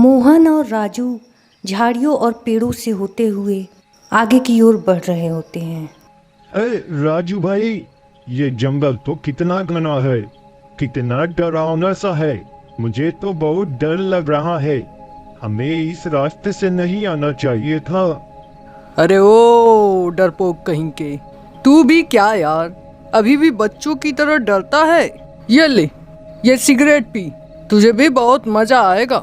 मोहन और राजू झाड़ियों और पेड़ों से होते हुए आगे की ओर बढ़ रहे होते हैं। अरे राजू भाई, ये जंगल तो कितना घना है, कितना डरावना सा है। मुझे तो बहुत डर लग रहा है। हमें इस रास्ते से नहीं आना चाहिए था। अरे ओ डरपोक कहीं के, तू भी क्या यार, अभी भी बच्चों की तरह डरता है। ये ले, ये सिगरेट पी, तुझे भी बहुत मजा आएगा।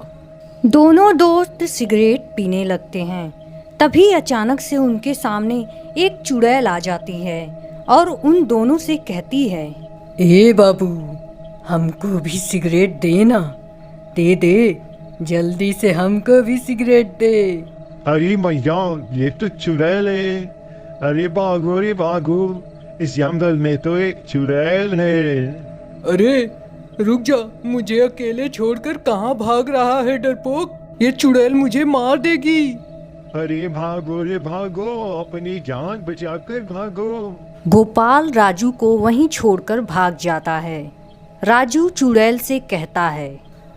दोनों दोस्त सिगरेट पीने लगते हैं। तभी अचानक से उनके सामने एक चुड़ैल आ जाती है और उन दोनों से कहती है, ए बाबू, हमको भी सिगरेट दे ना, दे दे, जल्दी से हमको भी सिगरेट दे। अरे भैया, ये तो चुड़ैल है। अरे भागो रे भागो, इस जंगल में तो एक चुड़ैल है। अरे रुक जा, मुझे अकेले छोड़कर कहाँ भाग रहा है डरपोक, ये चुड़ैल मुझे मार देगी। अरे भागो रे भागो, अपनी जान बचाकर भागो। गोपाल राजू को वहीं छोड़कर भाग जाता है। राजू चुड़ैल से कहता है,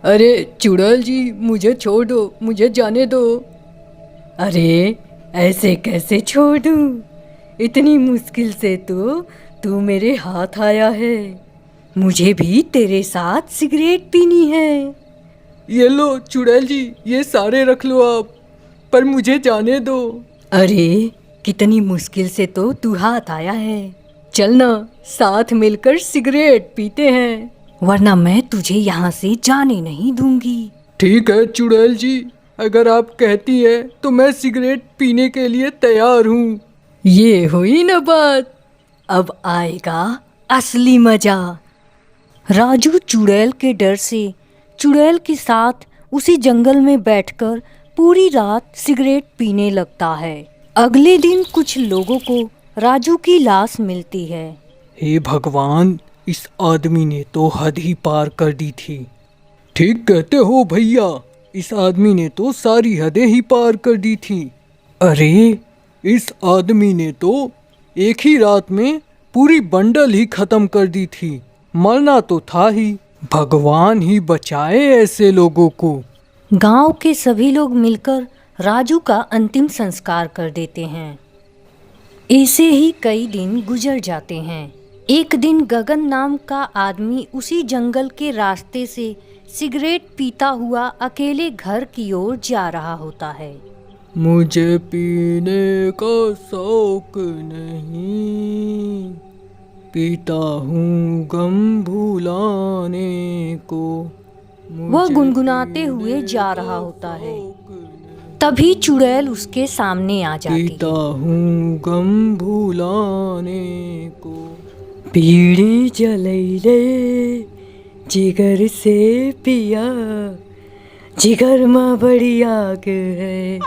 अरे चुड़ैल जी, मुझे छोड़ दो, मुझे जाने दो। अरे ऐसे कैसे छोड़ दूं? इतनी मुश्किल से तो तू मेरे हाथ आया है। मुझे भी तेरे साथ सिगरेट पीनी है। ये लो चुड़ैल जी, ये सारे रख लो आप, पर मुझे जाने दो। अरे कितनी मुश्किल से तो तू हाथ आया है, चलना साथ मिलकर सिगरेट पीते हैं, वरना मैं तुझे यहाँ से जाने नहीं दूंगी। ठीक है चुड़ैल जी, अगर आप कहती है तो मैं सिगरेट पीने के लिए तैयार हूँ। ये हुई ना बात, अब आएगा असली मजा। राजू चुड़ैल के डर से चुड़ैल के साथ उसी जंगल में बैठकर पूरी रात सिगरेट पीने लगता है। अगले दिन कुछ लोगों को राजू की लाश मिलती है। हे भगवान, इस आदमी ने तो हद ही पार कर दी थी। ठीक कहते हो भैया, इस आदमी ने तो सारी हदें ही पार कर दी थी। अरे इस आदमी ने तो एक ही रात में पूरी बंडल ही खत्म कर दी थी। मरना तो था ही, भगवान ही बचाए ऐसे लोगों को। गांव के सभी लोग मिलकर राजू का अंतिम संस्कार कर देते हैं। ऐसे ही कई दिन गुजर जाते हैं। एक दिन गगन नाम का आदमी उसी जंगल के रास्ते से सिगरेट पीता हुआ अकेले घर की ओर जा रहा होता है। मुझे पीने का शौक नहीं, पीता हूँ गम भुलाने को। वह गुनगुनाते हुए जा रहा होता है। तभी चुड़ैल उसके सामने आ जाती है। पीता हूँ गम भुलाने को, बीड़ी जलैले जिगर से पिया, जिगर में बड़ी आग है।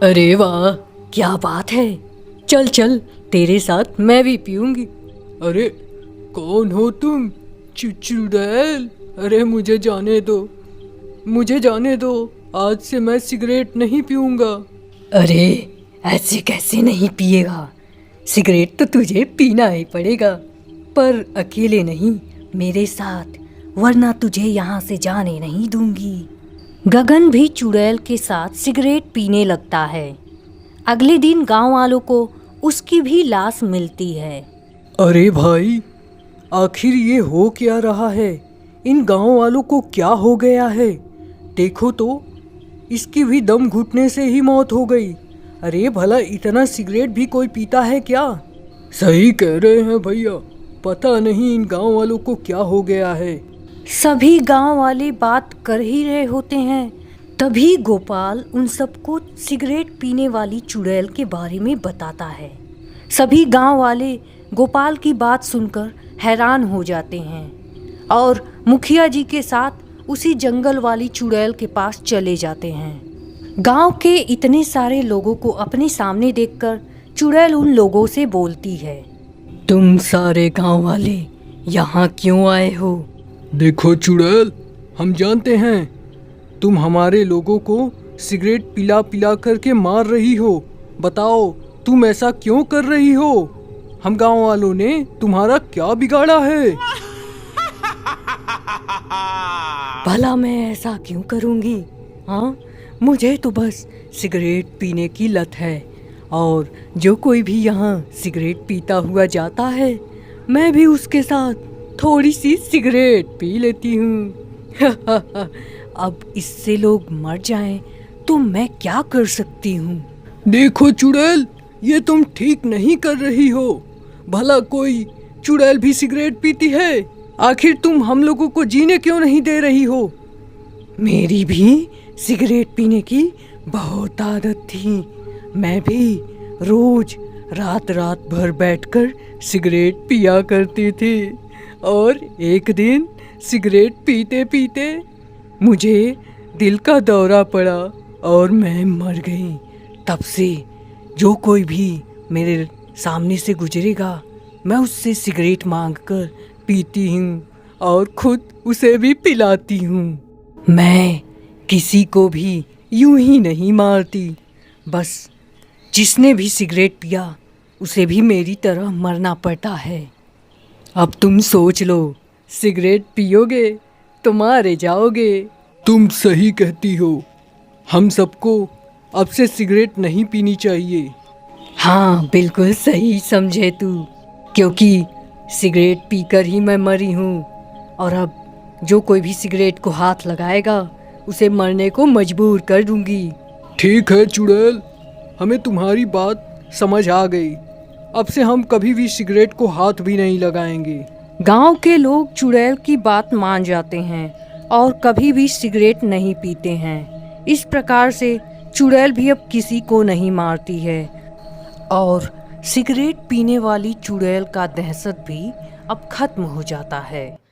अरे वाह, क्या बात है, चल चल, तेरे साथ मैं भी पीऊंगी। अरे कौन हो तुम? चुड़ैल? अरे मुझे जाने दो, मुझे जाने दो, आज से मैं सिगरेट नहीं पीऊंगा। अरे ऐसे कैसे नहीं पिएगा, सिगरेट तो तुझे पीना ही पड़ेगा, पर अकेले नहीं, मेरे साथ, वरना तुझे यहाँ से जाने नहीं दूंगी। गगन भी चुड़ैल के साथ सिगरेट पीने लगता है। अगले दिन गांव वालों को उसकी भी लाश मिलती है। अरे भाई, आखिर ये हो क्या रहा है? इन गांव वालों को क्या हो गया है? देखो तो, इसकी भी दम घुटने से ही मौत हो गई। अरे भला इतना सिगरेट भी कोई पीता है क्या? सही कह रहे हैं भैया, पता नहीं इन गांव वालों को क्या हो गया है। सभी गांव वाले बात कर ही रहे होते हैं। तभी गोपाल उन सबको सिगरेट पीने वाली चुड़ैल के बारे में बताता है। सभी गांव वाले गोपाल की बात सुनकर हैरान हो जाते हैं और मुखिया जी के साथ उसी जंगल वाली चुड़ैल के पास चले जाते हैं। गांव के इतने सारे लोगों को अपने सामने देखकर चुड़ैल उन लोगों से बोलती है, तुम सारे गांव वाले यहाँ क्यों आए हो? देखो चुड़ैल, हम जानते हैं तुम हमारे लोगों को सिगरेट पिला पिला करके मार रही हो। बताओ तुम ऐसा क्यों कर रही हो? हम गांव वालों ने तुम्हारा क्या बिगाड़ा है? भला मैं ऐसा क्यों करूँगी? हाँ, मुझे तो बस सिगरेट पीने की लत है और जो कोई भी यहाँ सिगरेट पीता हुआ जाता है मैं भी उसके साथ थोड़ी सी सिगरेट पी लेती हूँ। अब इससे लोग मर जाएं तो मैं क्या कर सकती हूँ? देखो चुड़ैल, ये तुम ठीक नहीं कर रही हो। भला कोई चुड़ैल भी सिगरेट पीती है? आखिर तुम हम लोगों को जीने क्यों नहीं दे रही हो? मेरी भी सिगरेट पीने की बहुत आदत थी। मैं भी रोज रात रात भर बैठकर सिगरेट पिया करती थी और एक दिन सिगरेट पीते पीते मुझे दिल का दौरा पड़ा और मैं मर गई। तब से जो कोई भी मेरे सामने से गुजरेगा मैं उससे सिगरेट मांगकर पीती हूँ और खुद उसे भी पिलाती हूँ। मैं किसी को भी यूं ही नहीं मारती, बस जिसने भी सिगरेट पिया उसे भी मेरी तरह मरना पड़ता है। अब तुम सोच लो, सिगरेट पियोगे तो मारे जाओगे। तुम सही कहती हो, हम सबको अब से सिगरेट नहीं पीनी चाहिए। हाँ, बिल्कुल सही समझे तू, क्योंकि सिगरेट पीकर ही मैं मरी हूँ और अब जो कोई भी सिगरेट को हाथ लगाएगा उसे मरने को मजबूर कर दूंगी। ठीक है चुड़ैल, हमें तुम्हारी बात समझ आ गई। अब से हम कभी भी सिगरेट को हाथ भी नहीं लगाएंगे। गांव के लोग चुड़ैल की बात मान जाते हैं और कभी भी सिगरेट नहीं पीते हैं। इस प्रकार से चुड़ैल भी अब किसी को नहीं मारती है और सिगरेट पीने वाली चुड़ैल का दहशत भी अब खत्म हो जाता है।